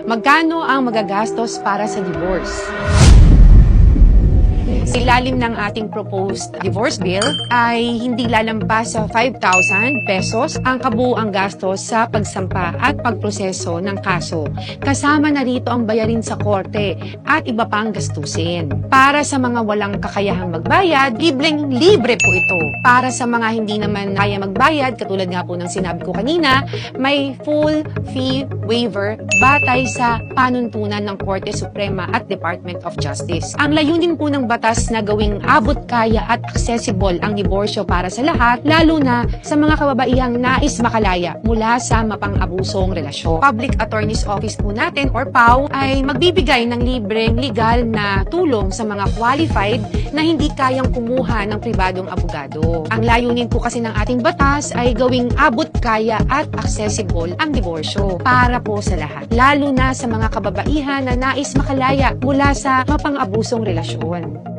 Magkano ang magagastos para sa divorce? Sa ilalim ng ating proposed divorce bill ay hindi lalampas sa 5,000 pesos ang kabuuang gastos sa pagsampa at pagproseso ng kaso. Kasama na rito ang bayarin sa korte at iba pang gastusin. Para sa mga walang kakayahang magbayad, libreng-libre po ito. Para sa mga hindi naman kaya magbayad, katulad nga po ng sinabi ko kanina, may full fee waiver batay sa panuntunan ng Korte Suprema at Department of Justice. Ang layunin po ng batas na gawing abot kaya at accessible ang diborsyo para sa lahat, lalo na sa mga kababaihang nais makalaya mula sa mapang-abusong relasyon. Public Attorney's Office po natin or PAW ay magbibigay ng libreng legal na tulong sa mga qualified na hindi kayang kumuha ng pribadong abogado. Ang layunin po kasi ng ating batas ay gawing abot kaya at accessible ang diborsyo para po sa lahat, lalo na sa mga kababaihan na nais makalaya mula sa mapang-abusong relasyon.